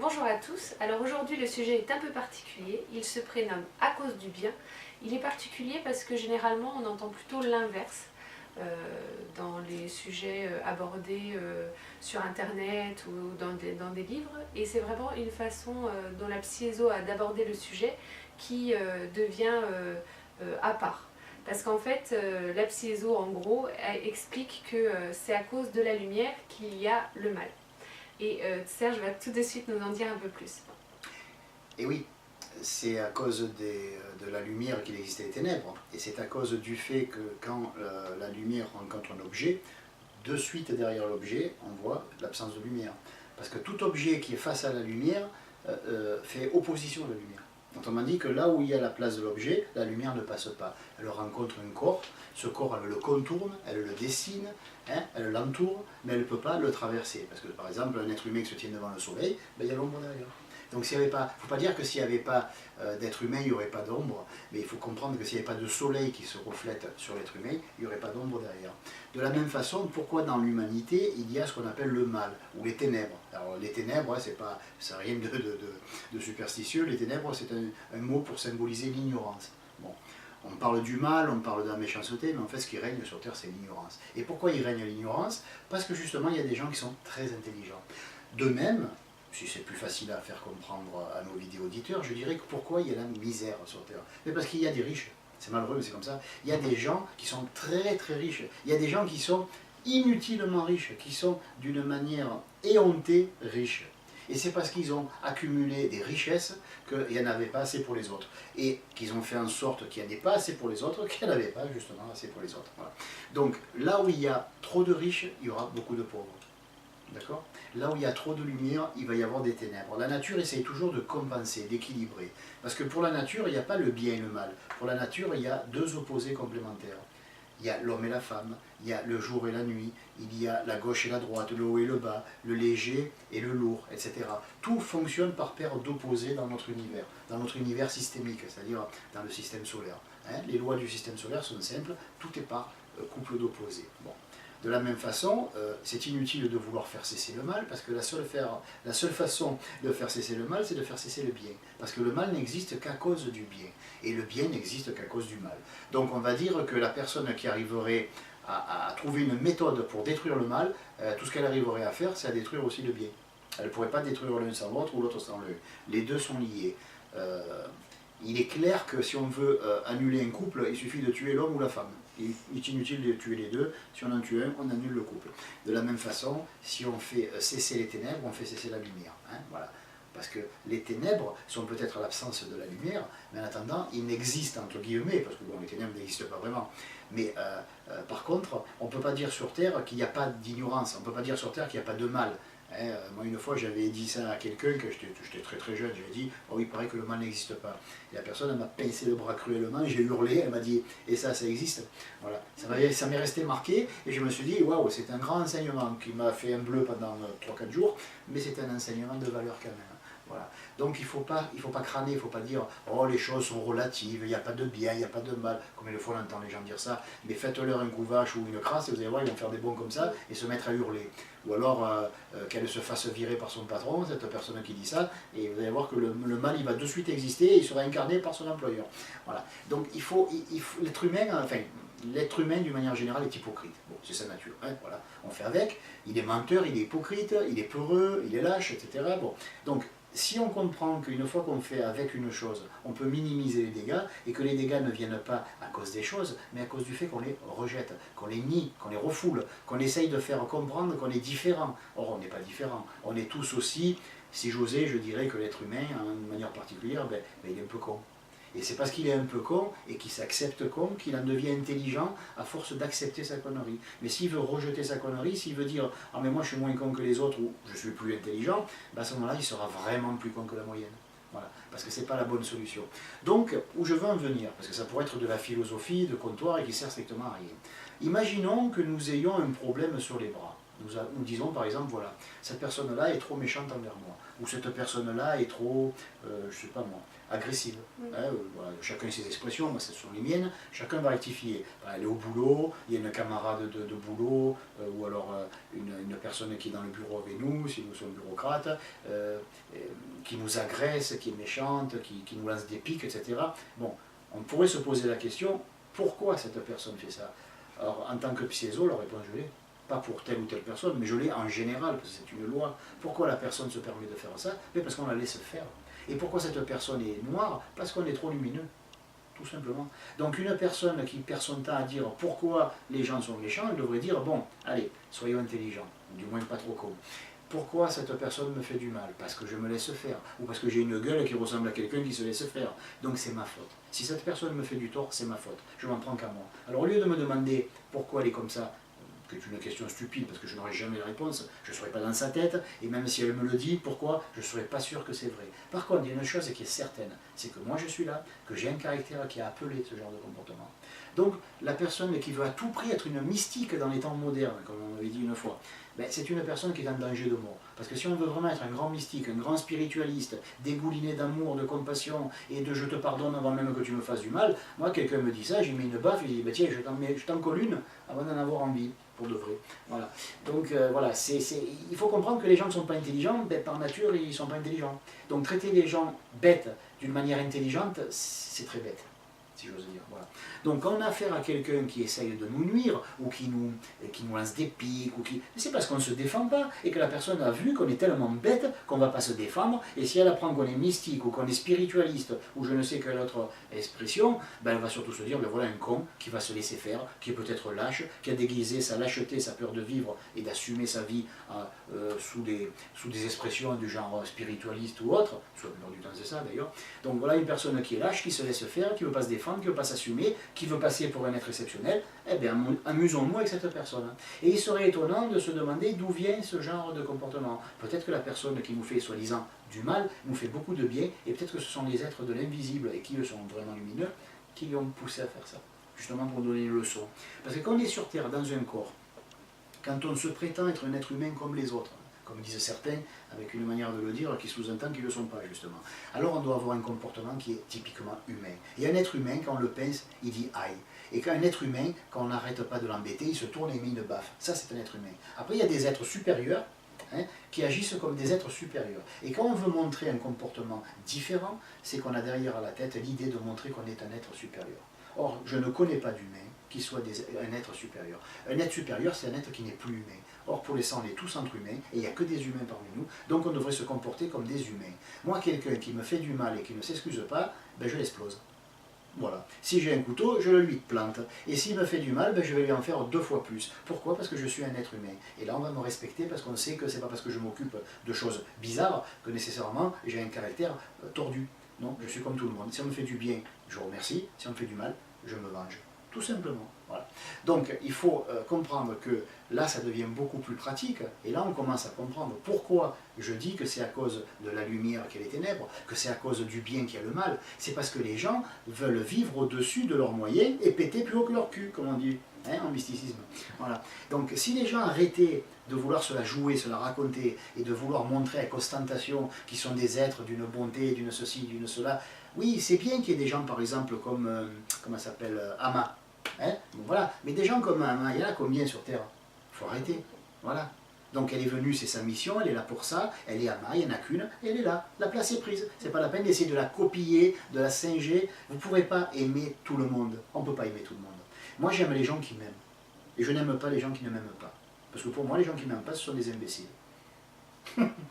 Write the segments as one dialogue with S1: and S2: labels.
S1: Bonjour à tous, alors aujourd'hui le sujet est un peu particulier, il se prénomme À cause du bien. Il est particulier parce que généralement on entend plutôt l'inverse dans les sujets abordés sur internet ou dans des livres, et c'est vraiment une façon dont la psy-éso a d'aborder le sujet qui devient à part. Parce qu'en fait, la psy-éso en gros explique que c'est à cause de la lumière qu'il y a le mal. Et Serge va tout de suite nous en dire un peu plus.
S2: Et oui, c'est à cause de la lumière qu'il existe les ténèbres. Et c'est à cause du fait que quand la lumière rencontre un objet, de suite derrière l'objet, on voit l'absence de lumière. Parce que tout objet qui est face à la lumière fait opposition à la lumière. Autrement dit que là où il y a la place de l'objet, la lumière ne passe pas. Elle rencontre un corps, ce corps elle le contourne, elle le dessine, elle l'entoure, mais elle ne peut pas le traverser. Parce que par exemple, un être humain qui se tient devant le soleil, ben, il y a l'ombre derrière. Donc il ne faut pas dire que s'il n'y avait pas d'être humain, il n'y aurait pas d'ombre, mais il faut comprendre que s'il n'y avait pas de soleil qui se reflète sur l'être humain, il n'y aurait pas d'ombre derrière. De la même façon, pourquoi dans l'humanité, il y a ce qu'on appelle le mal, ou les ténèbres. Alors les ténèbres, c'est rien de superstitieux, les ténèbres c'est un mot pour symboliser l'ignorance. Bon. On parle du mal, on parle de la méchanceté, mais en fait ce qui règne sur Terre c'est l'ignorance. Et pourquoi il règne l'ignorance? Parce que justement il y a des gens qui sont très intelligents. De même, si c'est plus facile à faire comprendre à nos vidéos auditeurs, je dirais que pourquoi il y a la misère sur Terre? Mais parce qu'il y a des riches, c'est malheureux mais c'est comme ça, il y a des gens qui sont très très riches, il y a des gens qui sont inutilement riches, qui sont d'une manière éhontée riches. Et c'est parce qu'ils ont accumulé des richesses qu'il n'y en avait pas assez pour les autres. Et qu'ils ont fait en sorte qu'il n'y en ait pas assez pour les autres, qu'il n'y en avait pas justement assez pour les autres. Voilà. Donc là où il y a trop de riches, il y aura beaucoup de pauvres. D'accord? Là où il y a trop de lumière, il va y avoir des ténèbres. La nature essaye toujours de compenser, d'équilibrer. Parce que pour la nature, il n'y a pas le bien et le mal. Pour la nature, il y a deux opposés complémentaires. Il y a l'homme et la femme, il y a le jour et la nuit, il y a la gauche et la droite, le haut et le bas, le léger et le lourd, etc. Tout fonctionne par paire d'opposés dans notre univers systémique, c'est-à-dire dans le système solaire. Les lois du système solaire sont simples, tout est par couple d'opposés. Bon. De la même façon, c'est inutile de vouloir faire cesser le mal, parce que la seule façon de faire cesser le mal, c'est de faire cesser le bien. Parce que le mal n'existe qu'à cause du bien, et le bien n'existe qu'à cause du mal. Donc on va dire que la personne qui arriverait à trouver une méthode pour détruire le mal, tout ce qu'elle arriverait à faire, c'est à détruire aussi le bien. Elle ne pourrait pas détruire l'un sans l'autre, ou l'autre sans l'un. Les deux sont liés. Il est clair que si on veut annuler un couple, il suffit de tuer l'homme ou la femme. Il est inutile de tuer les deux, si on en tue un, on annule le couple. De la même façon, si on fait cesser les ténèbres, on fait cesser la lumière. Voilà. Parce que les ténèbres sont peut-être l'absence de la lumière, mais en attendant, ils n'existent entre guillemets, parce que bon, les ténèbres n'existent pas vraiment. Mais par contre, on ne peut pas dire sur Terre qu'il n'y a pas d'ignorance, on ne peut pas dire sur Terre qu'il n'y a pas de mal. Moi une fois j'avais dit ça à quelqu'un, que j'étais très très jeune, j'avais dit oh, il paraît que le mal n'existe pas. Et la personne m'a pincé le bras cruellement, j'ai hurlé, elle m'a dit et ça existe. Voilà. Ça m'est resté marqué et je me suis dit waouh, c'est un grand enseignement qui m'a fait un bleu pendant 3-4 jours, mais c'est un enseignement de valeur quand même. Voilà. Donc il ne faut pas crâner, il ne faut pas dire oh les choses sont relatives, il n'y a pas de bien, il n'y a pas de mal, comme une fois on entend les gens dire ça, mais faites-leur un coup vache ou une crasse et vous allez voir ils vont faire des bons comme ça et se mettre à hurler. Ou alors qu'elle se fasse virer par son patron, cette personne qui dit ça, et vous allez voir que le mal il va de suite exister et il sera incarné par son employeur. Voilà. Donc l'être humain d'une manière générale est hypocrite. Bon, c'est sa nature. Voilà. On fait avec, il est menteur, il est hypocrite, il est peureux, il est lâche, etc. Bon. Donc si on comprend qu'une fois qu'on fait avec une chose, on peut minimiser les dégâts, et que les dégâts ne viennent pas à cause des choses, mais à cause du fait qu'on les rejette, qu'on les nie, qu'on les refoule, qu'on essaye de faire comprendre qu'on est différent. Or, on n'est pas différent. On est tous aussi, si j'osais, je dirais que l'être humain, d'une manière particulière, il est un peu con. Et c'est parce qu'il est un peu con et qu'il s'accepte con qu'il en devient intelligent à force d'accepter sa connerie. Mais s'il veut rejeter sa connerie, s'il veut dire « Ah mais moi je suis moins con que les autres » ou « Je suis plus intelligent », à ce moment-là il sera vraiment plus con que la moyenne. Voilà, parce que ce n'est pas la bonne solution. Donc, où je veux en venir, parce que ça pourrait être de la philosophie, de comptoir et qui sert strictement à rien. Imaginons que nous ayons un problème sur les bras. Nous disons par exemple, voilà, cette personne-là est trop méchante envers moi, ou cette personne-là est trop, je sais pas moi, agressive. Voilà, chacun ses expressions, moi ce sont les miennes, chacun va rectifier. Elle est au boulot, il y a une camarade de boulot, ou alors une personne personne qui est dans le bureau avec nous, si nous sommes bureaucrates, qui nous agresse, qui est méchante, qui nous lance des piques, etc. Bon, on pourrait se poser la question, pourquoi cette personne fait ça? Alors, en tant que psiéso, la réponse, je l'ai. Pas pour telle ou telle personne, mais je l'ai en général, parce que c'est une loi. Pourquoi la personne se permet de faire ça? Mais parce qu'on la laisse faire. Et pourquoi cette personne est noire? Parce qu'on est trop lumineux, tout simplement. Donc une personne qui perd son temps à dire pourquoi les gens sont méchants, elle devrait dire, bon, allez, soyons intelligents, du moins pas trop cons. Pourquoi cette personne me fait du mal? Parce que je me laisse faire, ou parce que j'ai une gueule qui ressemble à quelqu'un qui se laisse faire. Donc c'est ma faute. Si cette personne me fait du tort, c'est ma faute. Je m'en prends qu'à moi. Alors au lieu de me demander pourquoi elle est comme ça, c'est une question stupide parce que je n'aurai jamais la réponse, je ne serai pas dans sa tête, et même si elle me le dit, pourquoi, je ne serai pas sûr que c'est vrai. Par contre, il y a une chose qui est certaine, c'est que moi je suis là, que j'ai un caractère qui a appelé ce genre de comportement. Donc la personne qui veut à tout prix être une mystique dans les temps modernes, comme on avait dit une fois, ben, c'est une personne qui est en danger de mort. Parce que si on veut vraiment être un grand mystique, un grand spiritualiste, dégouliné d'amour, de compassion et de je te pardonne avant même que tu me fasses du mal, moi quelqu'un me dit ça, j'y mets une baffe, et je dis ben, tiens, je t'en colle une avant d'en avoir envie, pour de vrai. Voilà. Donc voilà, il faut comprendre que les gens ne sont pas intelligents, ben, par nature ils ne sont pas intelligents. Donc traiter les gens bêtes d'une manière intelligente, c'est très bête, si j'ose dire. Voilà. Donc quand on a affaire à quelqu'un qui essaye de nous nuire, ou qui nous lance des piques, c'est parce qu'on ne se défend pas, et que la personne a vu qu'on est tellement bête qu'on ne va pas se défendre, et si elle apprend qu'on est mystique, ou qu'on est spiritualiste, ou je ne sais quelle autre expression, ben elle va surtout se dire, ben voilà un con qui va se laisser faire, qui est peut-être lâche, qui a déguisé sa lâcheté, sa peur de vivre, et d'assumer sa vie sous des expressions du genre spiritualiste ou autre, soit la plupart du temps c'est ça d'ailleurs. Donc voilà une personne qui est lâche, qui se laisse faire, qui ne veut pas se défendre, qui ne veut pas s'assumer, qui veut passer pour un être exceptionnel, eh bien amusons-nous avec cette personne. Et il serait étonnant de se demander d'où vient ce genre de comportement. Peut-être que la personne qui nous fait soi-disant du mal nous fait beaucoup de bien, et peut-être que ce sont les êtres de l'invisible, et qui eux sont vraiment lumineux, qui l'ont poussé à faire ça, justement pour donner une leçon. Parce que quand on est sur Terre, dans un corps, quand on se prétend être un être humain comme les autres, comme disent certains, avec une manière de le dire qui sous-entend qu'ils ne le sont pas, justement. Alors on doit avoir un comportement qui est typiquement humain. Et un être humain, quand on le pince, il dit aïe. Et quand un être humain, quand on n'arrête pas de l'embêter, il se tourne et met une baffe. Ça, c'est un être humain. Après, il y a des êtres supérieurs, qui agissent comme des êtres supérieurs. Et quand on veut montrer un comportement différent, c'est qu'on a derrière la tête l'idée de montrer qu'on est un être supérieur. Or, je ne connais pas d'humain qui soit un être supérieur. Un être supérieur, c'est un être qui n'est plus humain. Or, pour l'instant, on est tous entre humains, et il n'y a que des humains parmi nous, donc on devrait se comporter comme des humains. Moi, quelqu'un qui me fait du mal et qui ne s'excuse pas, ben je l'explose. Voilà. Si j'ai un couteau, je le lui plante. Et s'il me fait du mal, ben je vais lui en faire 2 fois plus. Pourquoi? Parce que je suis un être humain. Et là, on va me respecter parce qu'on sait que c'est pas parce que je m'occupe de choses bizarres que nécessairement j'ai un caractère tordu. Non, je suis comme tout le monde. Si on me fait du bien, je remercie. Si on me fait du mal, je me venge. Tout simplement. Voilà. Donc il faut comprendre que là ça devient beaucoup plus pratique, et là on commence à comprendre pourquoi je dis que c'est à cause de la lumière qu'il y a les ténèbres, que c'est à cause du bien qu'il y a le mal. C'est parce que les gens veulent vivre au-dessus de leurs moyens et péter plus haut que leur cul, comme on dit en mysticisme. Voilà. Donc si les gens arrêtaient de vouloir se la jouer, se la raconter, et de vouloir montrer avec ostentation qu'ils sont des êtres d'une bonté, d'une ceci, d'une cela, oui c'est bien qu'il y ait des gens par exemple comme, comment ça s'appelle, Ama. Donc voilà. Mais des gens comme Ama, il y en a combien sur Terre? Il faut arrêter. Voilà. Donc elle est venue, c'est sa mission, elle est là pour ça, elle est Ama, il n'y en a qu'une, et elle est là. La place est prise. C'est pas la peine d'essayer de la copier, de la singer. Vous ne pourrez pas aimer tout le monde. On ne peut pas aimer tout le monde. Moi j'aime les gens qui m'aiment. Et je n'aime pas les gens qui ne m'aiment pas. Parce que pour moi, les gens qui ne m'aiment pas, ce sont des imbéciles.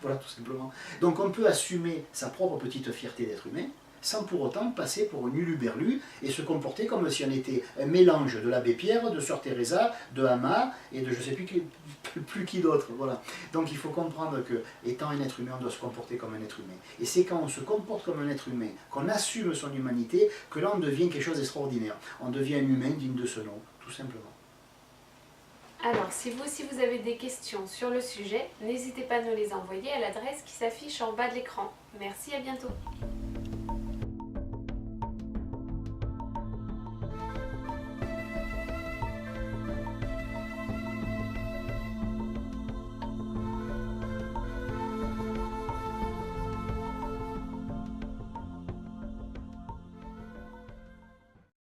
S2: Voilà, tout simplement. Donc on peut assumer sa propre petite fierté d'être humain, sans pour autant passer pour un uluberlu et se comporter comme si on était un mélange de l'abbé Pierre, de Sœur Teresa, de Ama et de je ne sais plus qui d'autre. Voilà. Donc il faut comprendre que, étant un être humain, on doit se comporter comme un être humain. Et c'est quand on se comporte comme un être humain, qu'on assume son humanité, que là on devient quelque chose d'extraordinaire. On devient un humain digne de ce nom, tout simplement.
S1: Alors, si vous aussi vous avez des questions sur le sujet, n'hésitez pas à nous les envoyer à l'adresse qui s'affiche en bas de l'écran. Merci, à bientôt.